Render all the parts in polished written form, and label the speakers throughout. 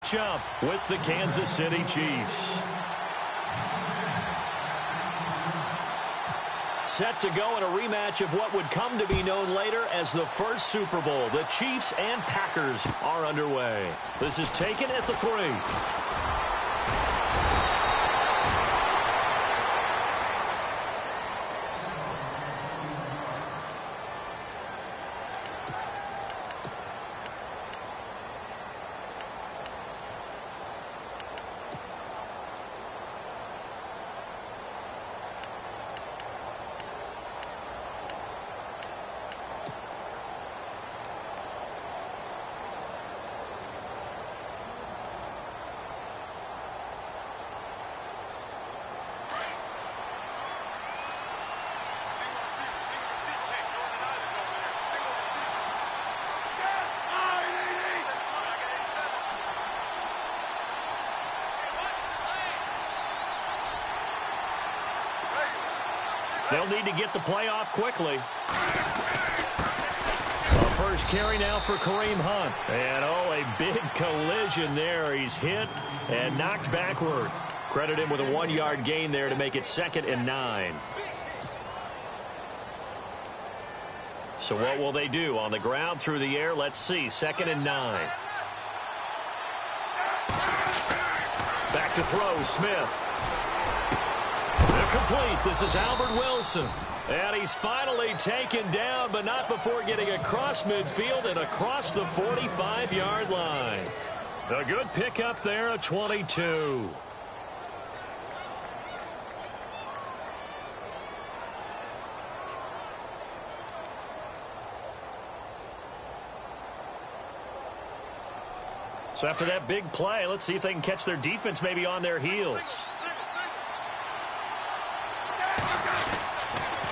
Speaker 1: matchup with the Kansas City Chiefs. Set to go in a rematch of what would come to be known later as the first Super Bowl. The Chiefs and Packers are underway. This is taken at the 3. They'll need to get the play off quickly. A first carry now for Kareem Hunt. And, oh, a big collision there. He's hit and knocked backward. Credit him with a 1-yard gain there to make it 2nd and 9. So what will they do? On the ground, through the air, let's see. 2nd and 9. Back to throw, Smith. Complete. This is Albert Wilson. And he's finally taken down, but not before getting across midfield and across the 45-yard line. A good pickup there at 22. So after that big play, let's see if they can catch their defense maybe on their heels.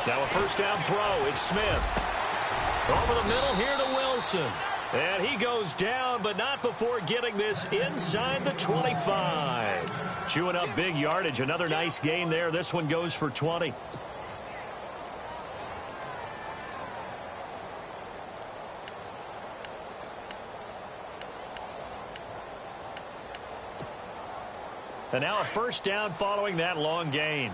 Speaker 1: Now a first down throw. It's Smith. Over the middle here to Wilson. And he goes down, but not before getting this inside the 25. Chewing up big yardage. Another nice gain there. This one goes for 20. And now a first down following that long gain.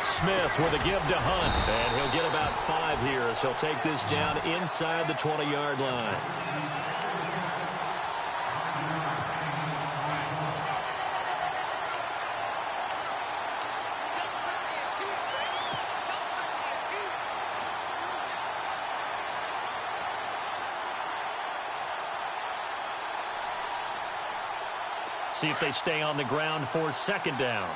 Speaker 1: Smith with a give to Hunt, and he'll get about 5 here as he'll take this down inside the 20-yard line. See if they stay on the ground for 2nd down.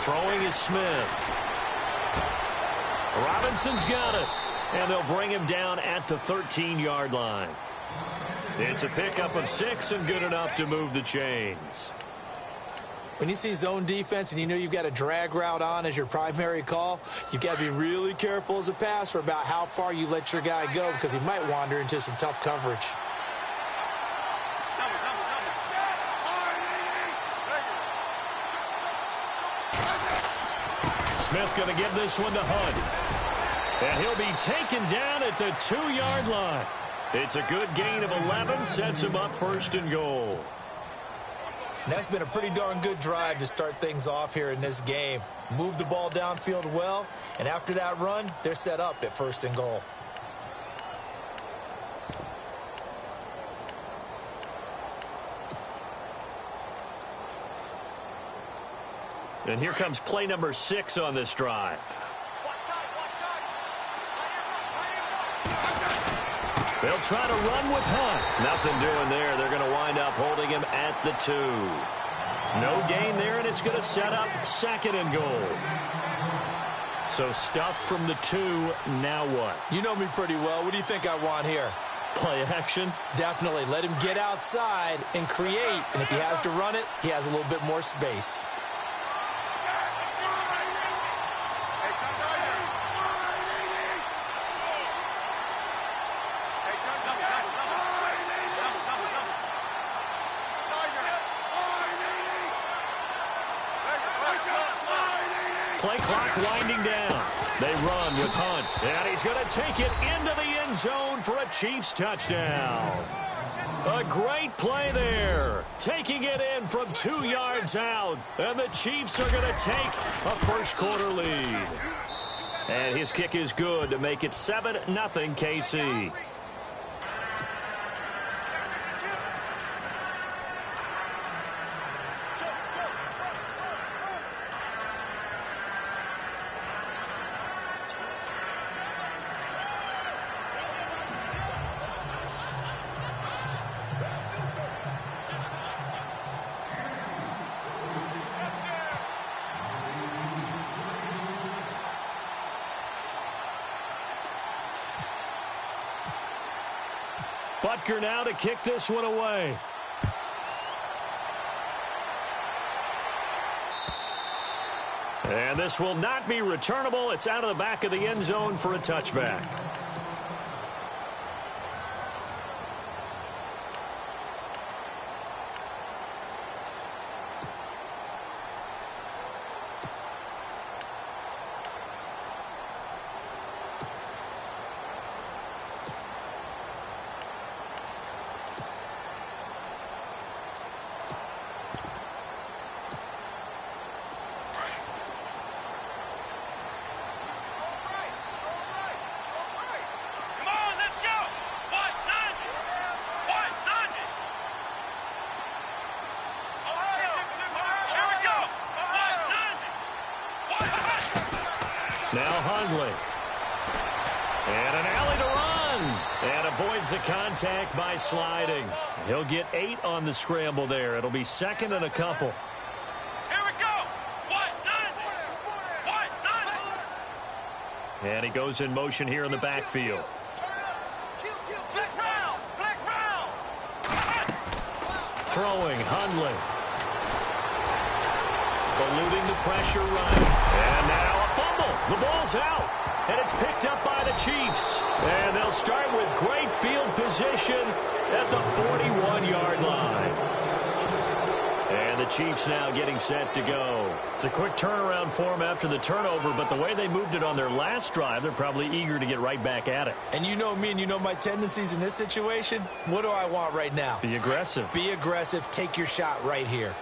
Speaker 1: Throwing is Smith. Robinson's got it. And they'll bring him down at the 13-yard line. It's a pickup of 6 and good enough to move the chains.
Speaker 2: When you see zone defense and you know you've got a drag route on as your primary call, you've got to be really careful as a passer about how far you let your guy go because he might wander into some tough coverage.
Speaker 1: Smith going to give this one to Hunt. And he'll be taken down at the 2-yard line. It's a good gain of 11, sets him up 1st and goal.
Speaker 2: And that's been a pretty darn good drive to start things off here in this game. Move the ball downfield well, and after that run, they're set up at 1st and goal.
Speaker 1: And here comes play number 6 on this drive. They'll try to run with Hunt. Nothing doing there. They're going to wind up holding him at the 2. No gain there, and it's going to set up 2nd and goal. So stuffed from the 2. Now what?
Speaker 2: You know me pretty well. What do you think I want here?
Speaker 1: Play action?
Speaker 2: Definitely. Let him get outside and create. And if he has to run it, he has a little bit more space.
Speaker 1: Play clock winding down. run with Hunt. And he's going to take it into the end zone for a Chiefs touchdown. A great play there. Taking it in from 2 yards out. And the Chiefs are going to take a first-quarter lead. And his kick is good to make it 7-0 KC. Butker now to kick this one away. And this will not be returnable. It's out of the back of the end zone for a touchback. Now Hundley. And an alley to run. And avoids the contact by sliding. He'll get 8 on the scramble there. It'll be second and a couple.
Speaker 3: Here we go.
Speaker 1: And he goes in motion here in the backfield.
Speaker 3: Flex round.
Speaker 1: Throwing Hundley. Eluding the pressure right. And now a fumble. The ball's out. And it's picked up by the Chiefs. And they'll start with great field position at the 41-yard line. And the Chiefs now getting set to go. It's a quick turnaround for them after the turnover, but the way they moved it on their last drive, they're probably eager to get right back at it.
Speaker 2: And you know me and you know my tendencies in this situation. What do I want right now?
Speaker 1: Be aggressive.
Speaker 2: Be aggressive. Take your shot right here.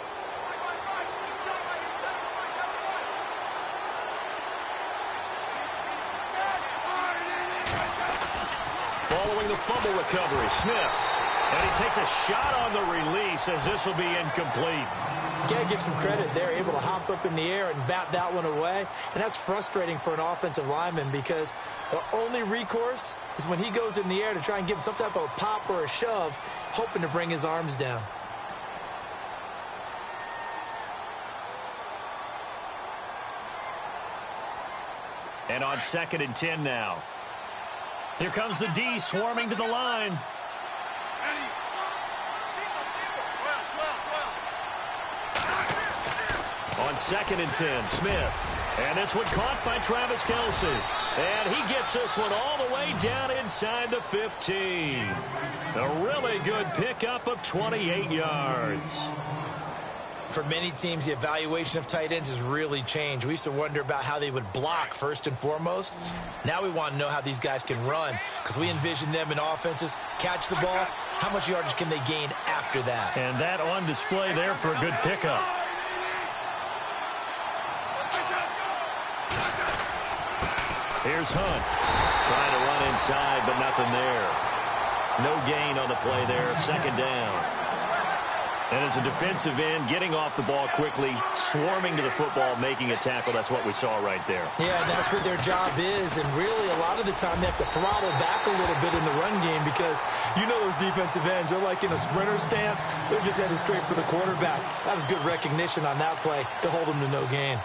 Speaker 1: Following the fumble recovery, Smith. And he takes a shot on the release as this will be incomplete.
Speaker 2: You got to give some credit. They're able to hop up in the air and bat that one away. And that's frustrating for an offensive lineman because the only recourse is when he goes in the air to try and give some type of a pop or a shove, hoping to bring his arms down.
Speaker 1: And on 2nd and 10 now. Here comes the D swarming to the line. On 2nd and 10, Smith. And this one caught by Travis Kelce. And he gets this one all the way down inside the 15. A really good pickup of 28 yards.
Speaker 2: For many teams, the evaluation of tight ends has really changed. We used to wonder about how they would block first and foremost. Now we want to know how these guys can run because we envision them in offenses, catch the ball. How much yardage can they gain after that?
Speaker 1: And that on display there for a good pickup. Here's Hunt. Trying to run inside, but nothing there. No gain on the play there. 2nd down. And as a defensive end, getting off the ball quickly, swarming to the football, making a tackle. That's what we saw right there.
Speaker 2: Yeah, that's what their job is. And really, a lot of the time, they have to throttle back a little bit in the run game because you know those defensive ends, they're like in a sprinter stance. They're just headed straight for the quarterback. That was good recognition on that play to hold them to no gain.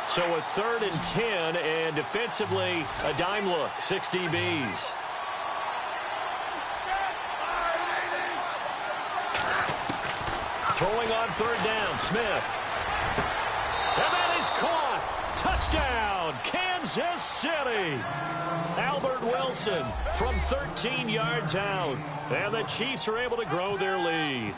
Speaker 1: So a 3rd and 10, and defensively, a dime look, 6 DBs. Throwing on 3rd down, Smith. And that is caught. Touchdown, Kansas City. Albert Wilson from 13 yards out. And the Chiefs are able to grow their lead.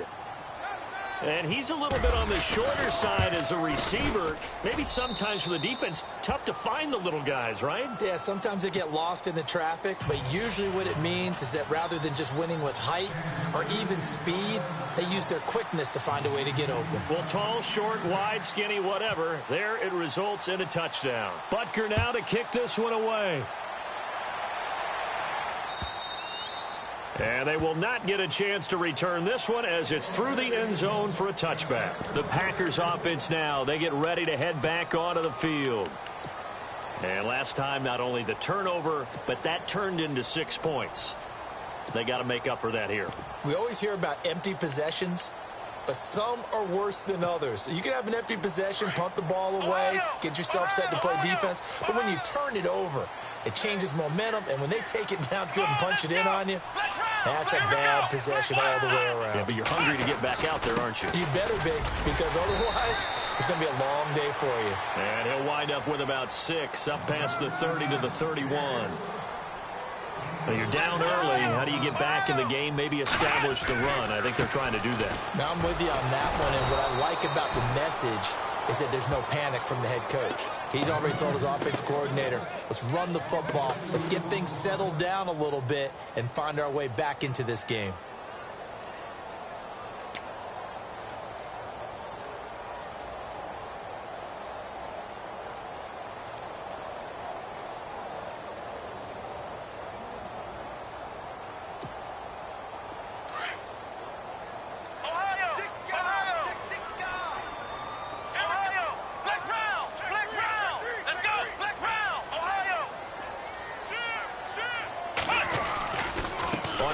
Speaker 1: And he's a little bit on the shorter side as a receiver. Maybe sometimes for the defense, tough to find the little guys, right?
Speaker 2: Yeah, sometimes they get lost in the traffic, but usually what it means is that rather than just winning with height or even speed, they use their quickness to find a way to get open.
Speaker 1: Well, tall, short, wide, skinny, whatever, there it results in a touchdown. Butker now to kick this one away. And they will not get a chance to return this one as it's through the end zone for a touchback. The Packers offense now, they get ready to head back onto the field. And last time, not only the turnover, but that turned into 6 points. They got to make up for that here.
Speaker 2: We always hear about empty possessions, but some are worse than others. You can have an empty possession, punt the ball away, get yourself set to play defense, but when you turn it over, it changes momentum, and when they take it downfield and punch it in on you, that's a bad possession all the way around.
Speaker 1: Yeah, but you're hungry to get back out there, aren't you?
Speaker 2: You better be, because otherwise it's going to be a long day for you.
Speaker 1: And he'll wind up with about 6, up past the 30 to the 31. Well, you're down early. How do you get back in the game, maybe establish the run? I think they're trying to do that.
Speaker 2: Now, I'm with you on that one, and what I like about the message is that there's no panic from the head coach. He's already told his offensive coordinator, let's run the football, let's get things settled down a little bit and find our way back into this game.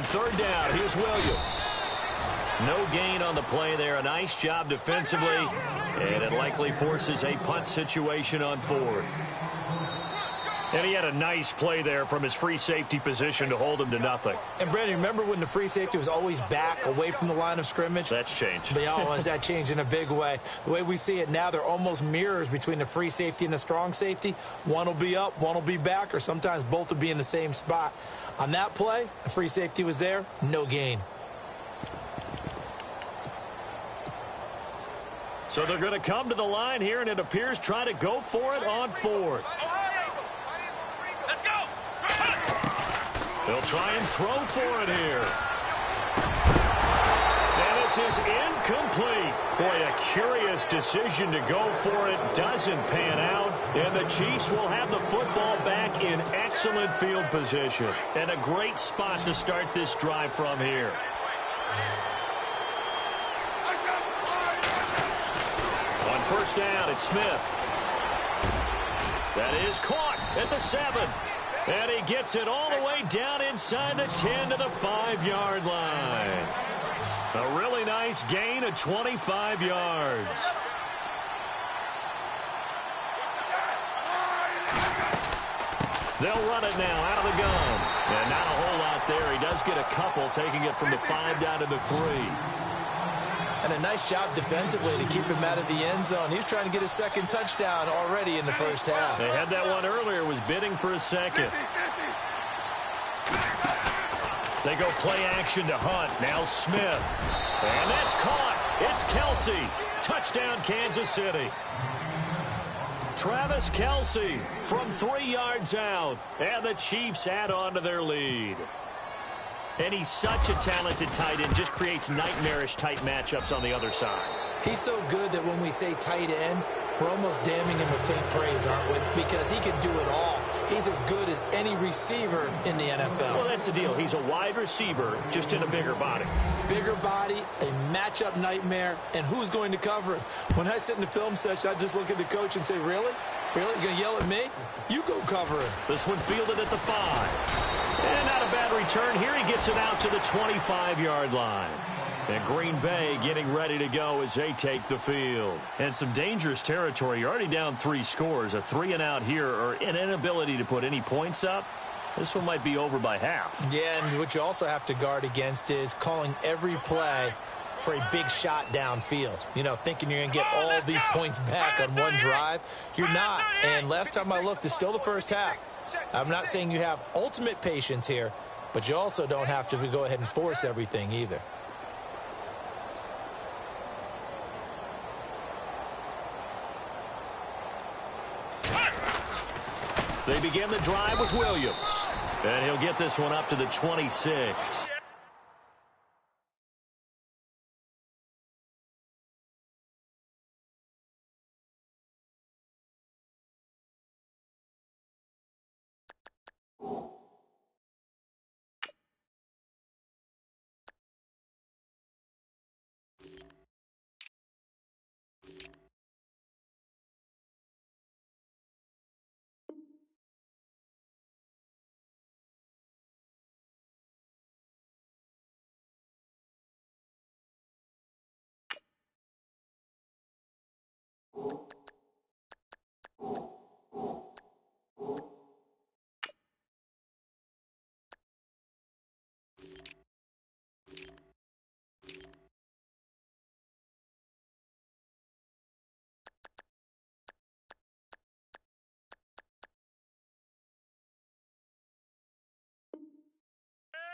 Speaker 1: Third down, here's Williams. No gain on the play there. A nice job defensively, and it likely forces a punt situation on 4th. And he had a nice play there from his free safety position to hold him to nothing.
Speaker 2: And, Brandon, remember when the free safety was always back away from the line of scrimmage?
Speaker 1: That's changed.
Speaker 2: But, oh, has that changed in a big way? The way we see it now, they're almost mirrors between the free safety and the strong safety. One will be up, one will be back, or sometimes both will be in the same spot. On that play, the free safety was there, no gain.
Speaker 1: So they're going to come to the line here, and it appears try to go for it on 4th.
Speaker 3: Let's go!
Speaker 1: They'll try and throw for it here. And this is incomplete. Boy, a curious decision to go for it. Doesn't pan out. And the Chiefs will have the football back in excellent field position. And a great spot to start this drive from here. On first down, it's Smith. That is caught at the 7. And he gets it all the way down inside the 10 to the 5-yard line. A really nice gain of 25 yards. They'll run it now out of the gun. And not a whole lot there. He does get a couple, taking it from the 5 down to the 3.
Speaker 2: And a nice job defensively to keep him out of the end zone. He was trying to get his second touchdown already in the first half.
Speaker 1: They had that one earlier, was bidding for a second. They go play action to Hunt. Now Smith. And that's caught. It's Kelsey. Touchdown, Kansas City. Travis Kelsey from 3 yards out. And the Chiefs add on to their lead. And he's such a talented tight end, just creates nightmarish-type matchups on the other side.
Speaker 2: He's so good that when we say tight end, we're almost damning him with faint praise, aren't we? Because he can do it all. He's as good as any receiver in the NFL.
Speaker 1: Well, that's the deal. He's a wide receiver, just in a bigger body.
Speaker 2: Bigger body, a matchup nightmare, and who's going to cover him? When I sit in the film session, I just look at the coach and say, really? Really? You're going to yell at me? You go cover him.
Speaker 1: This one fielded at the 5. And not a bad return here. He gets it out to the 25-yard line. And Green Bay getting ready to go as they take the field. And some dangerous territory. You're already down 3 scores. A 3-and-out here, or an inability to put any points up. This one might be over by half.
Speaker 2: Yeah, and what you also have to guard against is calling every play for a big shot downfield. You know, thinking you're going to get all these points back on one drive. You're not. And last time I looked, it's still the first half. I'm not saying you have ultimate patience here, but you also don't have to go ahead and force everything either.
Speaker 1: They begin the drive with Williams. And he'll get this one up to the 26.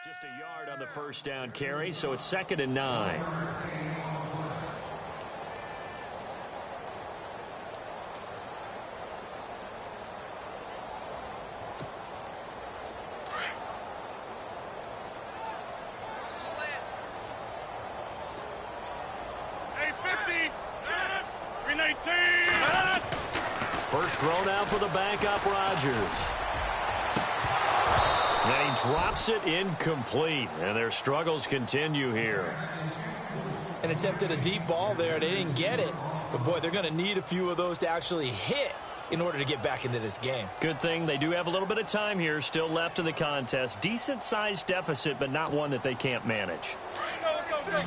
Speaker 1: Just a yard on the first down carry, so it's 2nd and 9. First throw now for the backup, Rodgers. And he drops it incomplete, and their struggles continue here.
Speaker 2: And attempted a deep ball there. They didn't get it. But, boy, they're going to need a few of those to actually hit in order to get back into this game.
Speaker 1: Good thing they do have a little bit of time here still left in the contest. Decent-sized deficit, but not one that they can't manage.
Speaker 3: Go, 36.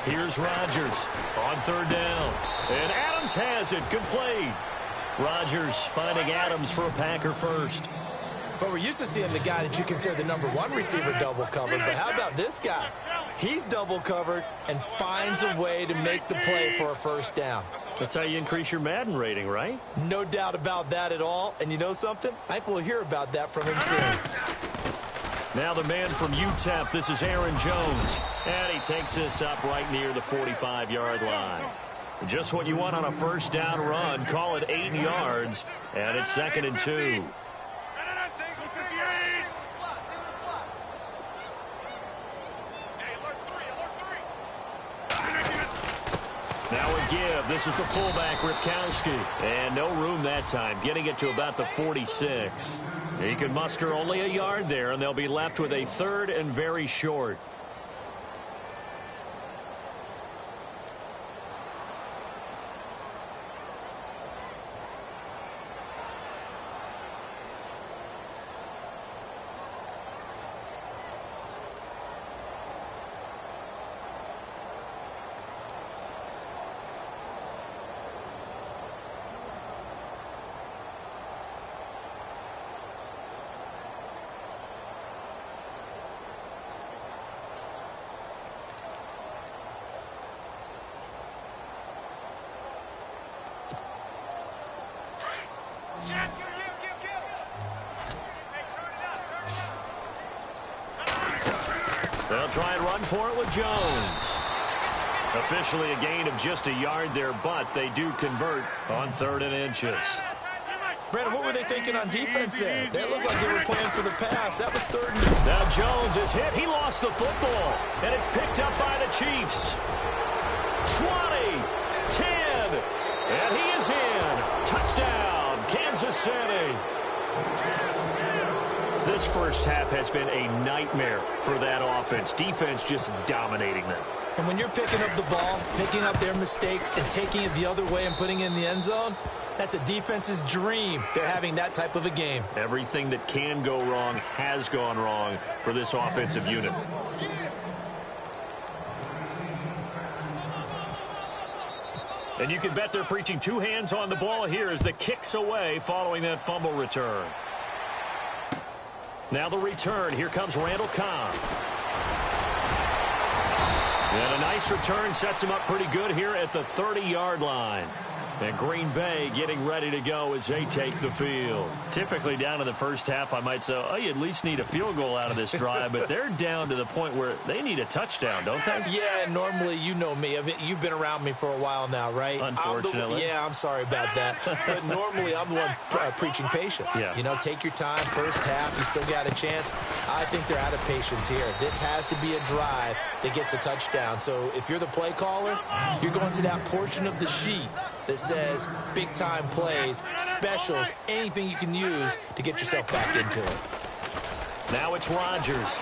Speaker 1: Here's Rodgers on 3rd down. And Adams has it complete. Rodgers finding Adams for a Packer first.
Speaker 2: But we're used to seeing the guy that you consider the #1 receiver double covered. But how about this guy? He's double covered and finds a way to make the play for a first down.
Speaker 1: That's how you increase your Madden rating, right?
Speaker 2: No doubt about that at all. And you know something? I think we'll hear about that from him soon.
Speaker 1: Now the man from UTEP, this is Aaron Jones. And he takes this up right near the 45-yard line. Just what you want on a first down run. Call it 8 yards. And it's 2nd and 2. Now a give. This is the fullback, Ripkowski. And no room that time, getting it to about the 46. He could muster only a yard there, and they'll be left with a 3rd and very short. They'll try and run for it with Jones. Officially a gain of just a yard there, but they do convert on 3rd and inches.
Speaker 2: Brandon, what were they thinking on defense there? They looked like they were playing for the pass. That was 3rd and short.
Speaker 1: Now Jones is hit. He lost the football, and it's picked up by the Chiefs. 20, 10, and he is in. Touchdown, Kansas City. This first half has been a nightmare for that offense. Defense just dominating them.
Speaker 2: And when you're picking up the ball, picking up their mistakes, and taking it the other way and putting it in the end zone, that's a defense's dream. They're having that type of a game.
Speaker 1: Everything that can go wrong has gone wrong for this offensive unit. And you can bet they're preaching 2 hands on the ball here as the kick's away following that fumble return. Now the return. Here comes Randall Cobb. And a nice return sets him up pretty good here at the 30-yard line. And Green Bay getting ready to go as they take the field. Typically down in the first half, I might say, oh, you at least need a field goal out of this drive, but they're down to the point where they need a touchdown, don't they?
Speaker 2: Yeah, normally, you know me. I mean, you've been around me for a while now, right?
Speaker 1: Unfortunately.
Speaker 2: I'm sorry about that. But normally, I'm the one preaching patience.
Speaker 1: Yeah.
Speaker 2: You know, take your time. First half, you still got a chance. I think they're out of patience here. This has to be a drive that gets a touchdown. So if you're the play caller, you're going to that portion of the sheet that says big-time plays, specials, anything you can use to get yourself back into it.
Speaker 1: Now it's Rodgers.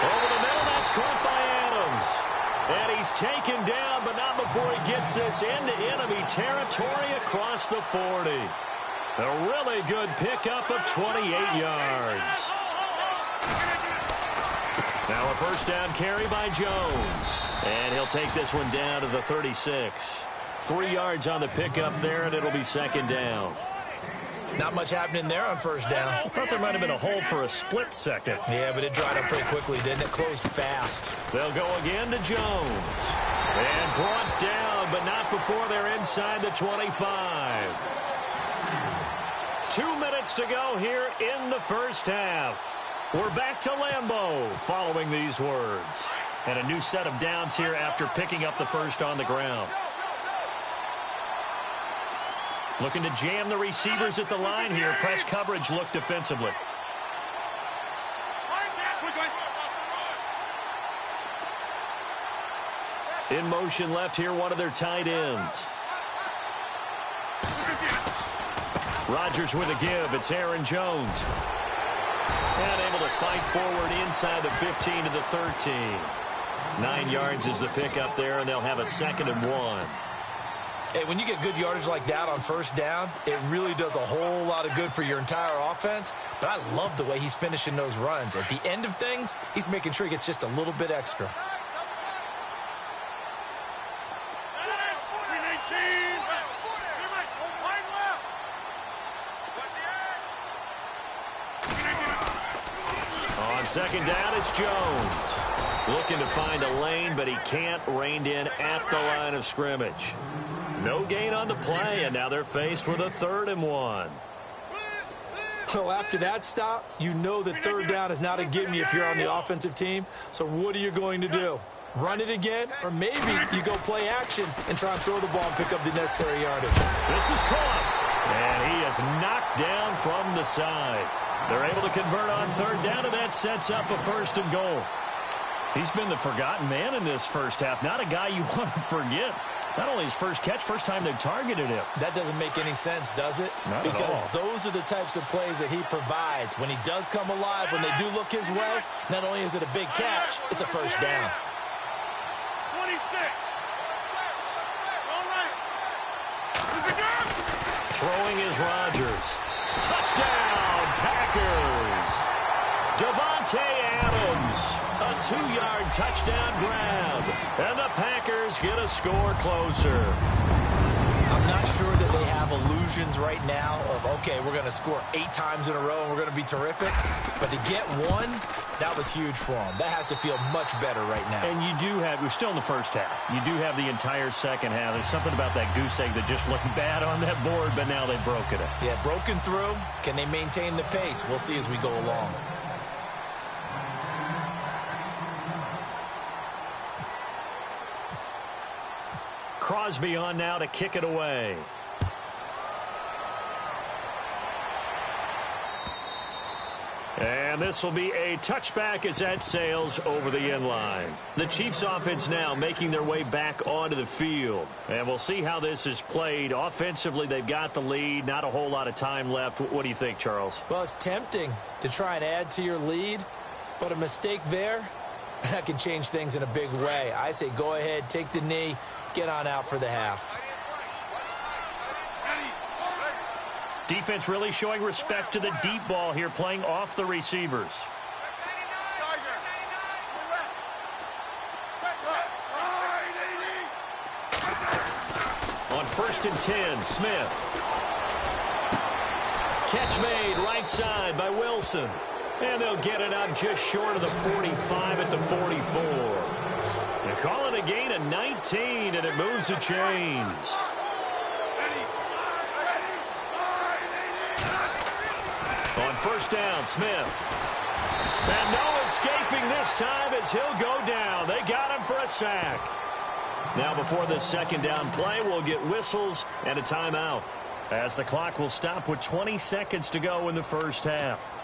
Speaker 1: Over the middle, that's caught by Adams. And he's taken down, but not before he gets this into enemy territory across the 40. A really good pickup of 28 yards. Now a first down carry by Jones. And he'll take this one down to the 36. 3 yards on the pickup there, and it'll be second down.
Speaker 2: Not much happening there on first down.
Speaker 1: I thought there might have been a hole for a split second.
Speaker 2: Yeah, but it dried up pretty quickly, didn't it? Closed fast.
Speaker 1: They'll go again to Jones. And brought down, but not before they're inside the 25. 2 minutes to go here in the first half. We're back to Lambeau following these words. And a new set of downs here after picking up the first on the ground. Looking to jam the receivers at the line here. Press coverage look defensively. In motion left here, one of their tight ends. Rodgers with a give. It's Aaron Jones. And able to fight forward inside the 15 to the 13. 9 yards is the pickup there, and they'll have a 2nd and 1.
Speaker 2: Hey, when you get good yardage like that on first down, it really does a whole lot of good for your entire offense. But I love the way he's finishing those runs. At the end of things, he's making sure he gets just a little bit extra.
Speaker 1: On second down, it's Jones. Looking to find a lane, but he can't. Reined in at the line of scrimmage. No gain on the play, and now they're faced with a 3rd and 1.
Speaker 2: Well, after that stop, you know that third down is not a gimme if you're on the offensive team. So what are you going to do? Run it again? Or maybe you go play action and try and throw the ball and pick up the necessary yardage.
Speaker 1: This is caught. And he is knocked down from the side. They're able to convert on third down, and that sets up a 1st and goal. He's been the forgotten man in this first half. Not a guy you want to forget. Not only his first catch, first time they've targeted him.
Speaker 2: That doesn't make any sense, does it?
Speaker 1: Not
Speaker 2: because
Speaker 1: at all.
Speaker 2: Those are the types of plays that he provides. When he does come alive, when they do look his way, not only is it a big catch, it's a first down.
Speaker 3: 26.
Speaker 1: Throwing is Rodgers. Touchdown, Packers. Davante Adams. A 2-yard touchdown grab. And the Packers get a score closer.
Speaker 2: I'm not sure that they have illusions right now of, okay, we're going to score 8 times in a row and we're going to be terrific. But to get one, that was huge for them. That has to feel much better right now.
Speaker 1: And you do have, we're still in the first half. You do have the entire second half. There's something about that goose egg that just looked bad on that board, but now they've broken it.
Speaker 2: Yeah, broken through. Can they maintain the pace? We'll see as we go along.
Speaker 1: Crosby on now to kick it away. And this will be a touchback as that sails over the end line. The Chiefs offense now making their way back onto the field. And we'll see how this is played. Offensively, they've got the lead. Not a whole lot of time left. What do you think, Charles?
Speaker 2: Well, it's tempting to try and add to your lead, but a mistake there, that can change things in a big way. I say go ahead, take the knee, get on out for the half.
Speaker 1: Defense really showing respect to the deep ball here, playing off the receivers. On 1st and 10, Smith. Catch made right side by Wilson. And they'll get it up just short of the 45 at the 44. They call it a gain of 19, and it moves the chains. On first down, Smith. And no escaping this time as he'll go down. They got him for a sack. Now before this second down play, we'll get whistles and a timeout, as the clock will stop with 20 seconds to go in the first half.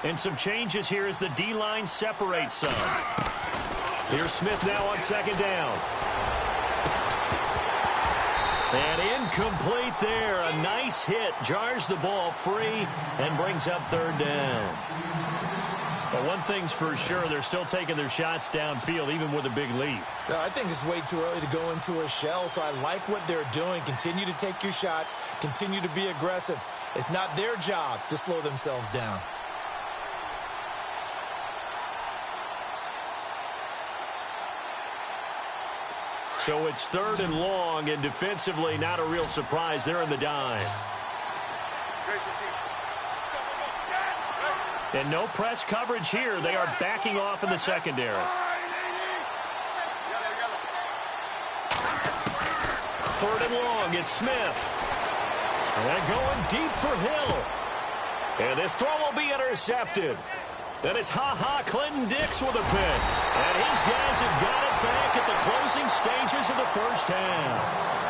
Speaker 1: And some changes here as the D-line separates some. Here's Smith now on second down. And incomplete there. A nice hit. Jars the ball free and brings up third down. But one thing's for sure, they're still taking their shots downfield, even with a big lead.
Speaker 2: I think it's way too early to go into a shell, so I like what they're doing. Continue to take your shots. Continue to be aggressive. It's not their job to slow themselves down.
Speaker 1: So it's third and long, and defensively, not a real surprise. They're in the dime. And no press coverage here. They are backing off in the secondary. Third and long, it's Smith. And going deep for Hill. And this throw will be intercepted. Then it's Clinton Dix with a pick. And his guys have got it back at the closing stages of the first half.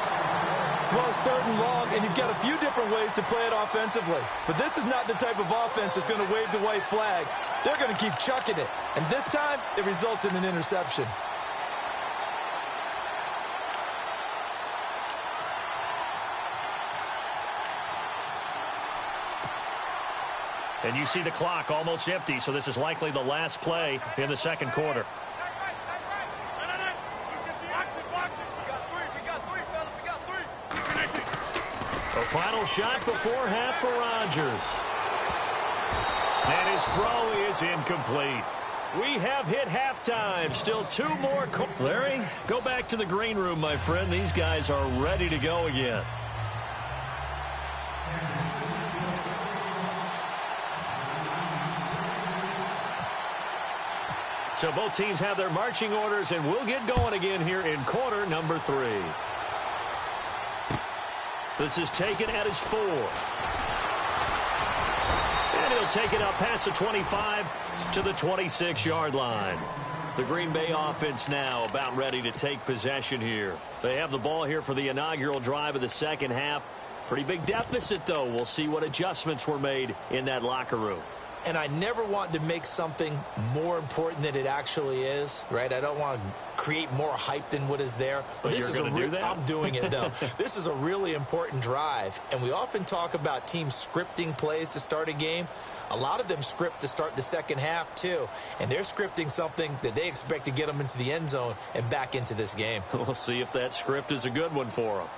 Speaker 2: Well, it's third and long, and you've got a few different ways to play it offensively. But this is not the type of offense that's going to wave the white flag. They're going to keep chucking it. And this time, it results in an interception.
Speaker 1: And you see the clock almost empty, so this is likely the last play in the second quarter. A final shot before half for Rodgers. And his throw is incomplete. We have hit halftime. Still two more. Larry, go back to the green room, my friend. These guys are ready to go again. So both teams have their marching orders, and we'll get going again here in quarter number 3. This is taken at his 4. And he'll take it up past the 25 to the 26-yard line. The Green Bay offense now about ready to take possession here. They have the ball here for the inaugural drive of the second half. Pretty big deficit, though. We'll see what adjustments were made in that locker room.
Speaker 2: And I never want to make something more important than it actually is, right? I don't want to create more hype than what is there.
Speaker 1: But this you're going to do that?
Speaker 2: I'm doing it, though. This is a really important drive. And we often talk about teams scripting plays to start a game. A lot of them script to start the second half, too. And they're scripting something that they expect to get them into the end zone and back into this game.
Speaker 1: We'll see if that script is a good one for them.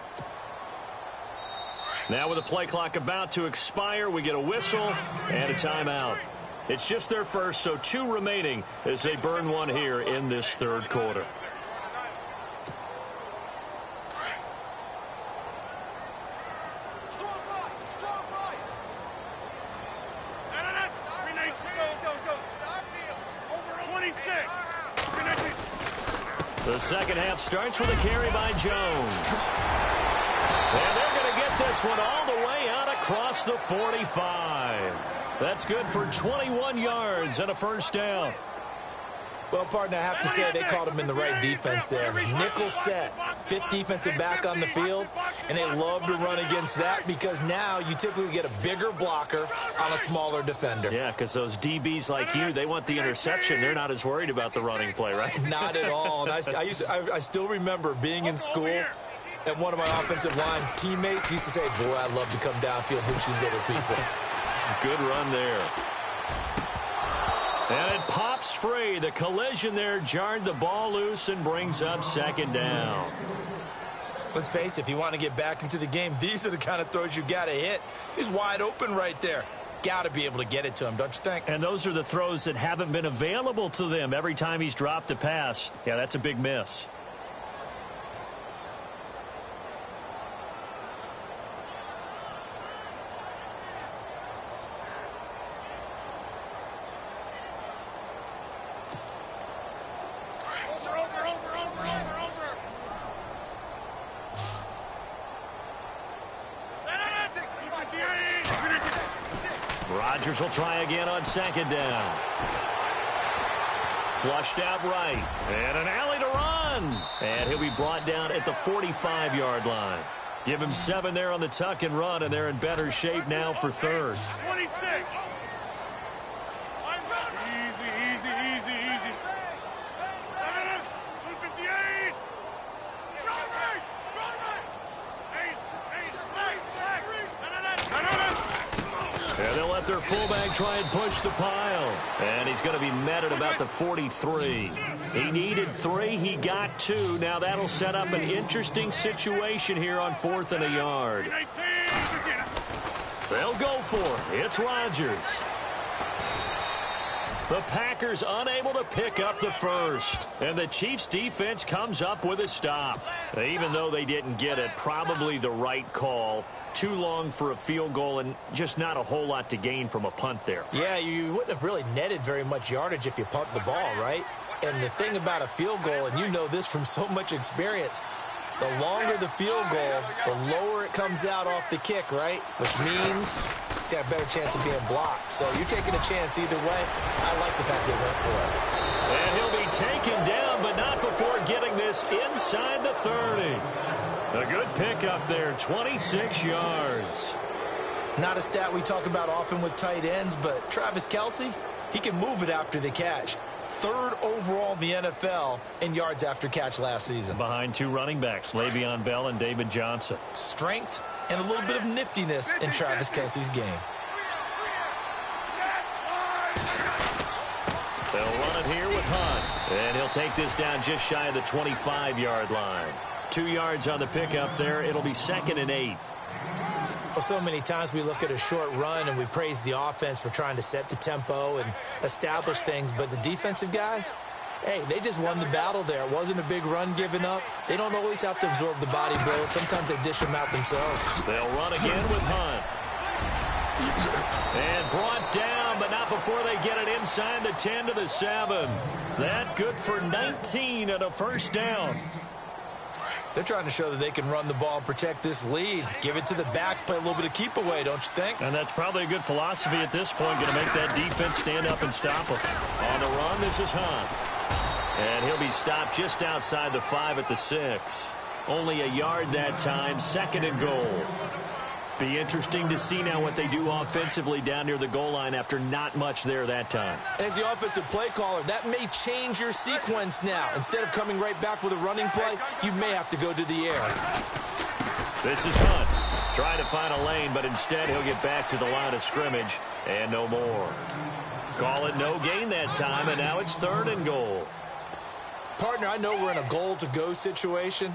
Speaker 1: Now with the play clock about to expire, we get a whistle and a timeout. It's just their first, so 2 remaining as they burn one here in this third quarter. The second half starts with a carry by Jones. And they're going to get this one all the way out across the 45. That's good for 21 yards and a first down.
Speaker 2: Well, partner, I have to say they caught him in the right defense there. Nickel set, 5th defensive back on the field, and they love to run against that because now you typically get a bigger blocker on a smaller defender.
Speaker 1: Yeah, because those DBs like you, they want the interception. They're not as worried about the running play, right?
Speaker 2: Not at all. And I still remember being in school, and one of my offensive line teammates used to say, boy, I love to come downfield and hit you little people.
Speaker 1: Good run there. And it pops free. The collision there jarred the ball loose and brings up second down.
Speaker 2: Let's face it, if you want to get back into the game, these are the kind of throws you got to hit. He's wide open right there. Got to be able to get it to him, don't you think?
Speaker 1: And those are the throws that haven't been available to them every time he's dropped a pass. Yeah, that's a big miss. Rodgers will try again on second down. Flushed out right. And an alley to run. And he'll be brought down at the 45-yard line. Give him 7 there on the tuck and run, and they're in better shape now for third.
Speaker 3: 26. Easy. 258.
Speaker 1: And they'll let their fullback try and push the pile. And he's going to be met at about the 43. He needed 3. He got 2. Now that'll set up an interesting situation here on 4th and a yard. They'll go for it. It's Rodgers. The Packers unable to pick up the first. And the Chiefs defense comes up with a stop. Even though they didn't get it, probably the right call. Too long for a field goal and just not a whole lot to gain from a punt there.
Speaker 2: Yeah, you wouldn't have really netted very much yardage if you pumped the ball, right? And the thing about a field goal, and you know this from so much experience, the longer the field goal, the lower it comes out off the kick, right? Which means it's got a better chance of being blocked. So you're taking a chance either way. I like the fact they went for it.
Speaker 1: And he'll be taken down, but not before getting this inside the 30. A good pickup there, 26 yards.
Speaker 2: Not a stat we talk about often with tight ends, but Travis Kelce, he can move it after the catch. 3rd overall in the NFL in yards after catch last season.
Speaker 1: Behind 2 running backs, Le'Veon Bell and David Johnson.
Speaker 2: Strength and a little bit of niftiness in Travis Kelce's game.
Speaker 1: They'll run it here with Hunt. And he'll take this down just shy of the 25-yard line. 2 yards on the pickup there. It'll be 2nd and 8.
Speaker 2: Well, so many times we look at a short run and we praise the offense for trying to set the tempo and establish things, but the defensive guys, hey, they just won the battle there. It wasn't a big run given up. They don't always have to absorb the body blows. Sometimes they dish them out themselves.
Speaker 1: They'll run again with Hunt. And brought down, but not before they get it inside the 10 to the 7. That good for 19 and a first down.
Speaker 2: They're trying to show that they can run the ball and protect this lead. Give it to the backs, play a little bit of keep away, don't you think?
Speaker 1: And that's probably a good philosophy at this point, going to make that defense stand up and stop them. On the run, this is Hunt. And he'll be stopped just outside the 5 at the 6. Only a yard that time, 2nd and goal. Be interesting to see now what they do offensively down near the goal line after not much there that time.
Speaker 2: As the offensive play caller, that may change your sequence now. Instead of coming right back with a running play, you may have to go to the air.
Speaker 1: This is Hunt. Trying to find a lane, but instead he'll get back to the line of scrimmage and no more. Call it no gain that time, and now it's 3rd and goal.
Speaker 2: Partner, I know we're in a goal-to-go situation,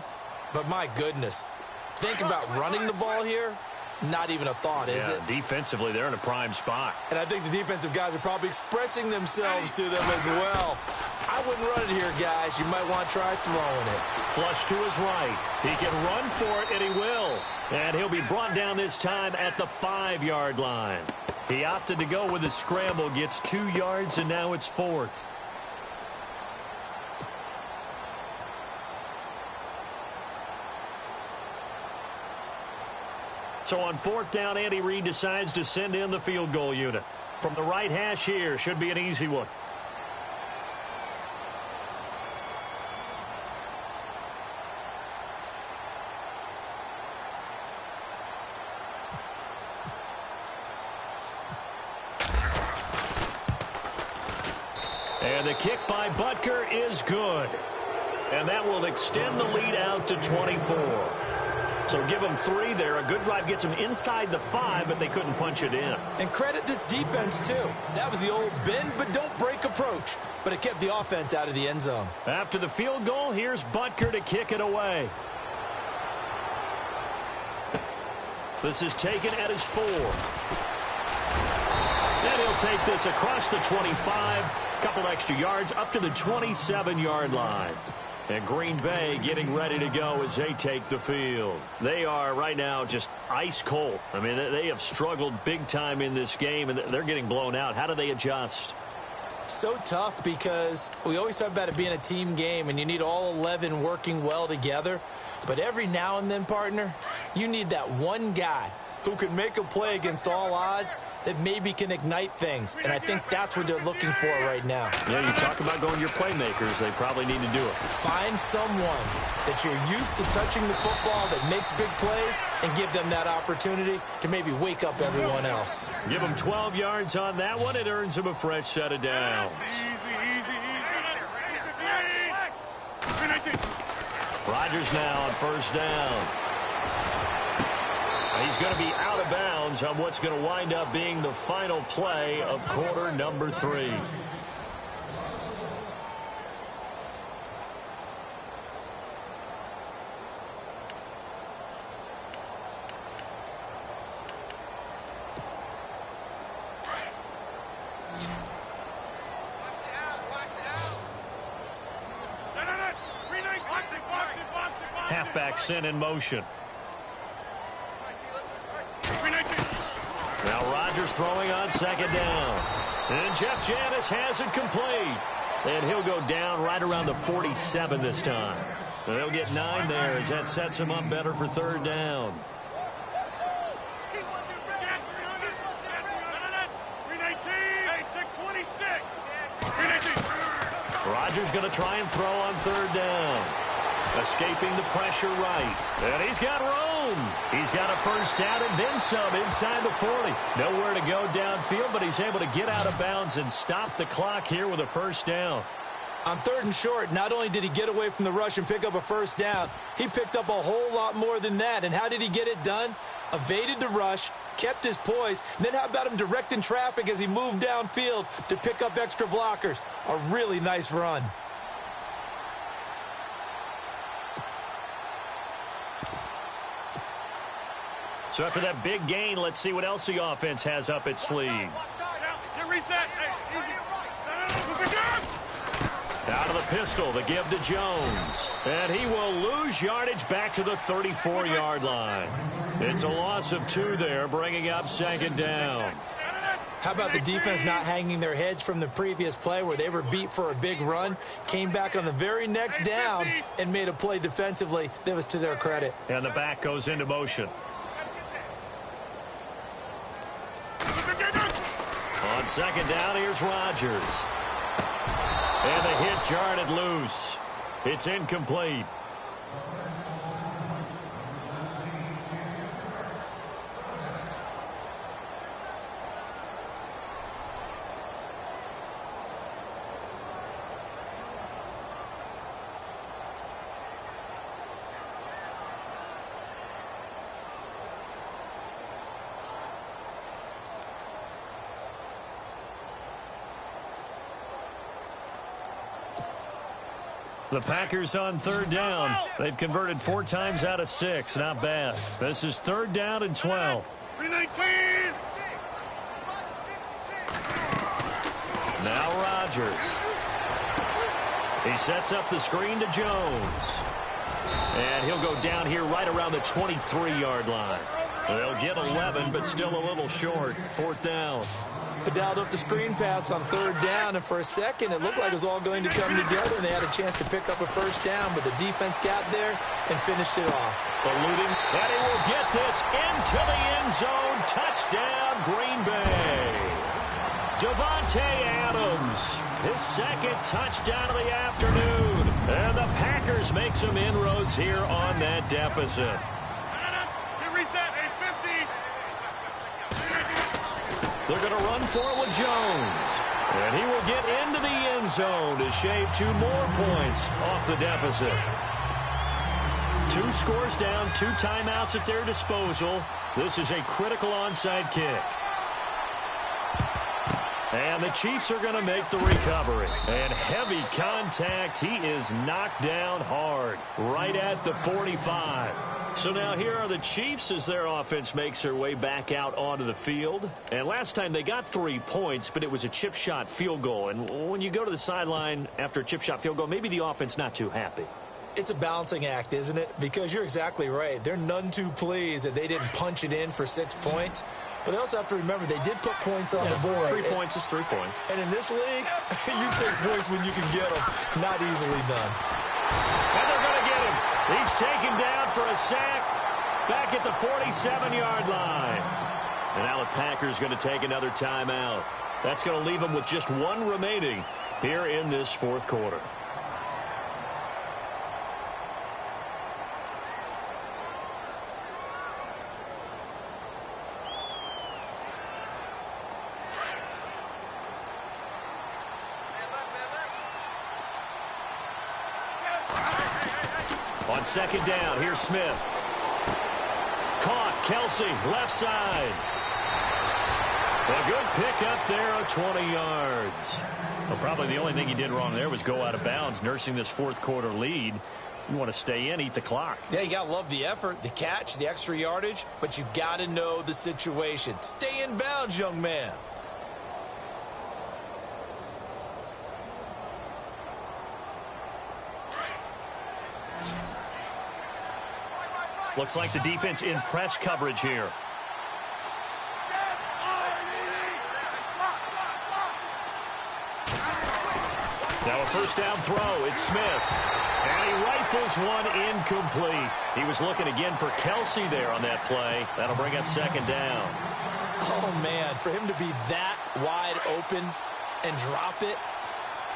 Speaker 2: but my goodness, think about running the ball here. Not even a thought, is it?
Speaker 1: Defensively, they're in a prime spot.
Speaker 2: And I think the defensive guys are probably expressing themselves to them as well. I wouldn't run it here, guys. You might want to try throwing it.
Speaker 1: Flush to his right. He can run for it, and he will. And he'll be brought down this time at the 5-yard line. He opted to go with a scramble, gets 2 yards, and now it's 4th. So on 4th down, Andy Reid decides to send in the field goal unit. From the right hash here, should be an easy one. And the kick by Butker is good. And that will extend the lead out to 24. So give them 3 there. A good drive gets them inside the 5, but they couldn't punch it in.
Speaker 2: And credit this defense, too. That was the old bend but don't break approach, but it kept the offense out of the end zone.
Speaker 1: After the field goal, here's Butker to kick it away. This is taken at his 4. And he'll take this across the 25, couple extra yards up to the 27-yard line. And Green Bay getting ready to go as they take the field. They are right now just ice cold. I mean, they have struggled big time in this game, and they're getting blown out. How do they adjust?
Speaker 2: So tough because we always talk about it being a team game, and you need all 11 working well together. But every now and then, partner, you need that one guy who can make a play against all odds that maybe can ignite things. And I think that's what they're looking for right now.
Speaker 1: Yeah, you talk about going to your playmakers. They probably need to do it.
Speaker 2: Find someone that you're used to touching the football that makes big plays and give them that opportunity to maybe wake up everyone else.
Speaker 1: Give them 12 yards on that one. It earns them a fresh set of downs. Rodgers now on first down. He's going to be out of bounds on what's going to wind up being the final play of quarter number 3. Halfback sent in motion. Now Rodgers throwing on second down. And Jeff Janis has it complete. And he'll go down right around the 47 this time. They'll get 9 there as that sets him up better for third down. Rodgers going to try and throw on third down. Escaping the pressure right. And he's got room. He's got a first down and then some inside the 40. Nowhere to go downfield, but he's able to get out of bounds and stop the clock here with a first down.
Speaker 2: On third and short, not only did he get away from the rush and pick up a first down, he picked up a whole lot more than that. And how did he get it done? Evaded the rush, kept his poise, and then how about him directing traffic as he moved downfield to pick up extra blockers? A really nice run.
Speaker 1: So after that big gain, let's see what else the offense has up its sleeve. Out of the pistol, the give to Jones. And he will lose yardage back to the 34-yard line. It's a loss of 2 there, bringing up second down.
Speaker 2: How about the defense not hanging their heads from the previous play where they were beat for a big run, came back on the very next down and made a play defensively that was to their credit.
Speaker 1: And the back goes into motion. On second down, here's Rodgers. And the hit jarred loose. It's incomplete. The Packers on third down. They've converted 4 times out of 6. Not bad. This is third down and 12.
Speaker 3: 319.
Speaker 1: Now Rodgers. He sets up the screen to Jones. And he'll go down here right around the 23-yard line. They'll get 11, but still a little short. Fourth down.
Speaker 2: They dialed up the screen pass on third down, and for a second it looked like it was all going to come together, and they had a chance to pick up a first down, but the defense got there and finished it off.
Speaker 1: Eluding, and he will get this into the end zone. Touchdown, Green Bay. Davante Adams, his second touchdown of the afternoon, and the Packers make some inroads here on that deficit. They're going to run for it with Jones. And he will get into the end zone to shave 2 more points off the deficit. 2 scores down, 2 timeouts at their disposal. This is a critical onside kick. And the Chiefs are going to make the recovery. And heavy contact. He is knocked down hard, right at the 45. So now here are the Chiefs as their offense makes their way back out onto the field. And last time they got 3 points, but it was a chip shot field goal. And when you go to the sideline after a chip shot field goal, maybe the offense not too happy.
Speaker 2: It's a balancing act, isn't it? Because you're exactly right. They're none too pleased that they didn't punch it in for 6 points. But they also have to remember they did put points on the board.
Speaker 1: 3 points is 3 points.
Speaker 2: And in this league, you take points when you can get them. Not easily done.
Speaker 1: And they're going to get him. He's taken down for a sack back at the 47-yard line. And now the Packers going to take another timeout. That's going to leave them with just 1 remaining here in this 4th quarter. On 2nd down, here's Smith. Caught, Kelsey, left side. A good pickup there of 20 yards. Well, probably the only thing he did wrong there was go out of bounds, nursing this 4th quarter lead. You want to stay in, eat the clock.
Speaker 2: Yeah, you got to love the effort, the catch, the extra yardage, but you got to know the situation. Stay in bounds, young man.
Speaker 1: Looks like the defense in press coverage here. Now a 1st down throw. It's Smith. And he rifles one incomplete. He was looking again for Kelsey there on that play. That'll bring up 2nd down.
Speaker 2: Oh, man, for him to be that wide open and drop it.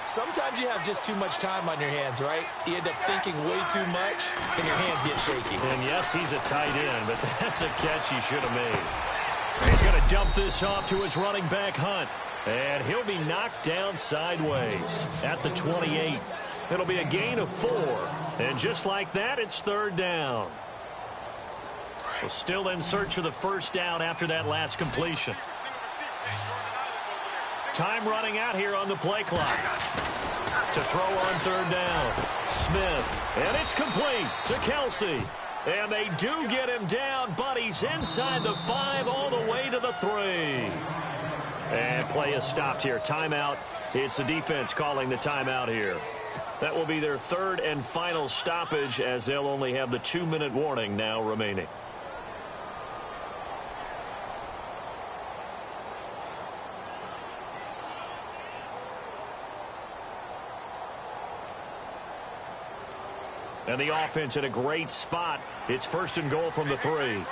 Speaker 2: Sometimes you have just too much time on your hands, right? You end up thinking way too much, and your hands get shaky.
Speaker 1: And yes, he's a tight end, but that's a catch he should have made. He's going to dump this off to his running back, Hunt. And he'll be knocked down sideways at the 28. It'll be a gain of 4. And just like that, it's 3rd down. We're still in search of the 1st down after that last completion. Time running out here on the play clock. To throw on 3rd down. Smith. And it's complete to Kelsey. And they do get him down, but he's inside the 5 all the way to the 3. And play is stopped here. Timeout. It's the defense calling the timeout here. That will be their 3rd and final stoppage as they'll only have the 2-minute warning now remaining. And the offense in a great spot. It's 1st and goal from the 3.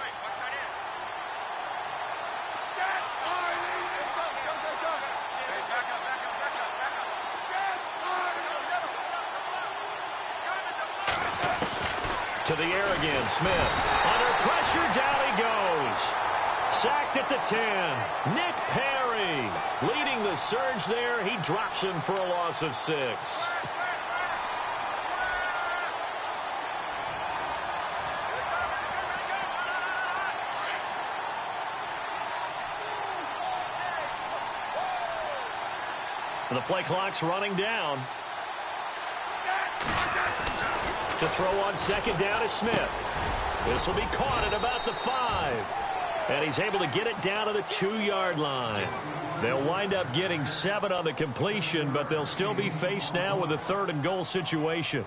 Speaker 1: To the air again, Smith. Under pressure, down he goes. Sacked at the 10. Nick Perry leading the surge there. He drops him for a loss of 6. The play clock's running down. To throw on 2nd down is Smith. This will be caught at about the 5. And he's able to get it down to the 2-yard line. They'll wind up getting 7 on the completion, but they'll still be faced now with a 3rd and goal situation.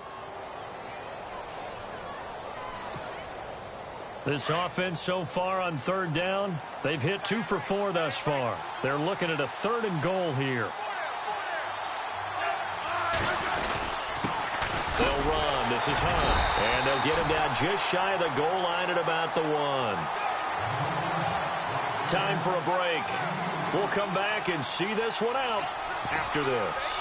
Speaker 1: This offense so far on 3rd down, they've hit 2 for 4 thus far. They're looking at a 3rd and goal here. They'll run. This is Hunt. And they'll get him down just shy of the goal line at about the 1. Time for a break. We'll come back and see this one out after this.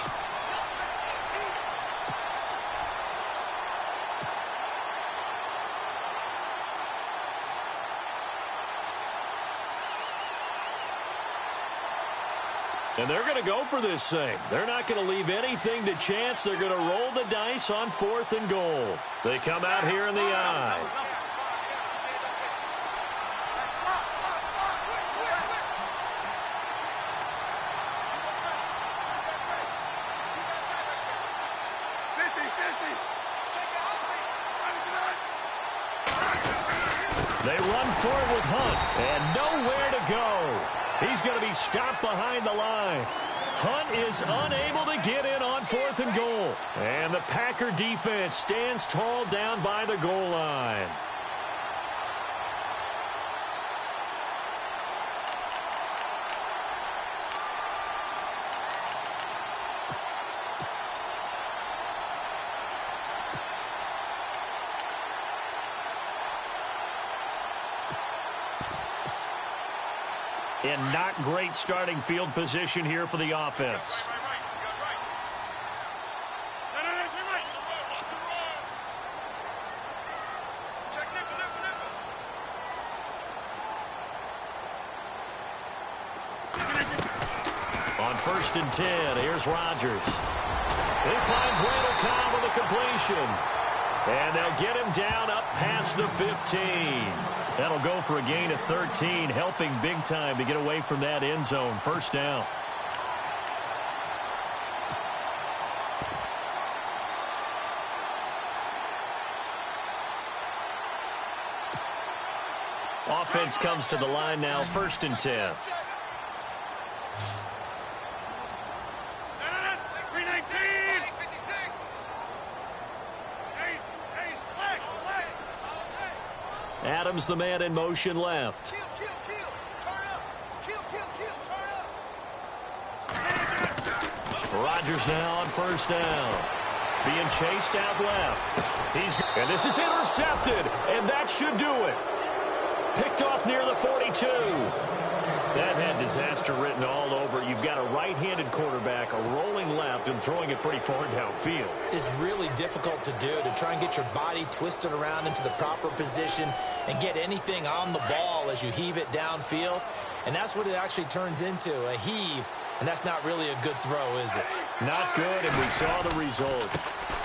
Speaker 1: And they're going to go for this thing. They're not going to leave anything to chance. They're going to roll the dice on 4th and goal. They come out here in the I. They run forward with Hunt, and nowhere to go. He's going to be stopped behind the line. Hunt is unable to get in on 4th and goal. And the Packer defense stands tall down by the goal line. And not great starting field position here for the offense. On 1st and 10, here's Rodgers. He finds Randall Cobb with a completion. And they'll get him down up past the 15. That'll go for a gain of 13, helping big time to get away from that end zone. 1st down. Offense comes to the line now, 1st and 10. Adams, the man in motion left. Rodgers now on 1st down. Being chased out left. And this is intercepted, and that should do it. Picked off near the 42. That had disaster written all over. You've got a right-handed quarterback, a rolling left, and throwing it pretty far downfield.
Speaker 2: It's really difficult to do, to try and get your body twisted around into the proper position and get anything on the ball as you heave it downfield. And that's what it actually turns into, a heave. And that's not really a good throw, is it?
Speaker 1: Not good, and we saw the result.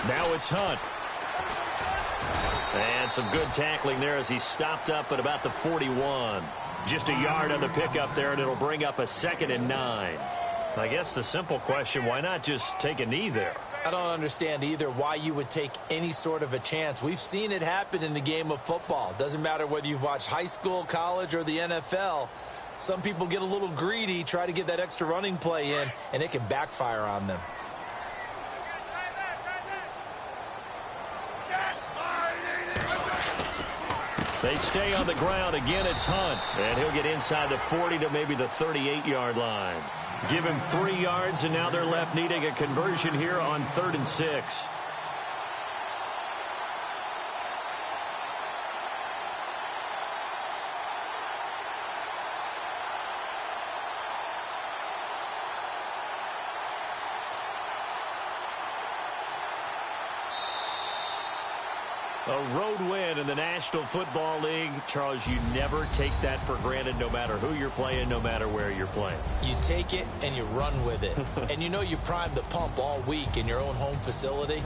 Speaker 1: Now it's Hunt. And some good tackling there as he stopped up at about the 41. Just a yard on the pickup there, and it'll bring up a 2nd and 9. I guess the simple question, why not just take a knee there?
Speaker 2: I don't understand either why you would take any sort of a chance. We've seen it happen in the game of football. Doesn't matter whether you've watched high school, college, or the NFL. Some people get a little greedy, try to get that extra running play in, and it can backfire on them.
Speaker 1: They stay on the ground. Again, it's Hunt. And he'll get inside the 40 to maybe the 38-yard line. Give him 3 yards, and now they're left needing a conversion here on 3rd and 6. A road win in the National Football League. Charles, you never take that for granted no matter who you're playing, no matter where you're playing.
Speaker 2: You take it and you run with it. And you know you primed the pump all week in your own home facility.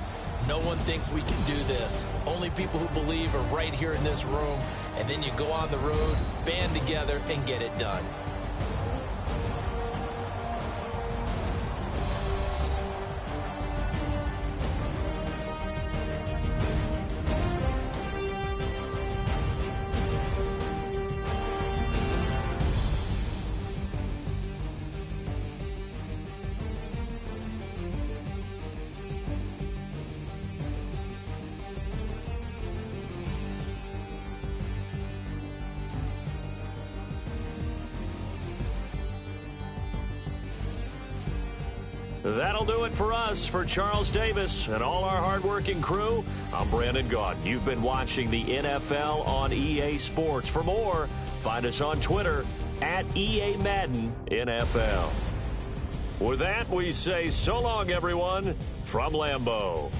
Speaker 2: No one thinks we can do this. Only people who believe are right here in this room. And then you go on the road, band together, and get it done.
Speaker 1: That'll do it for us. For Charles Davis and all our hardworking crew, I'm Brandon Gaudin. You've been watching the NFL on EA Sports. For more, find us on Twitter at EA Madden NFL. With that, we say so long, everyone, from Lambeau.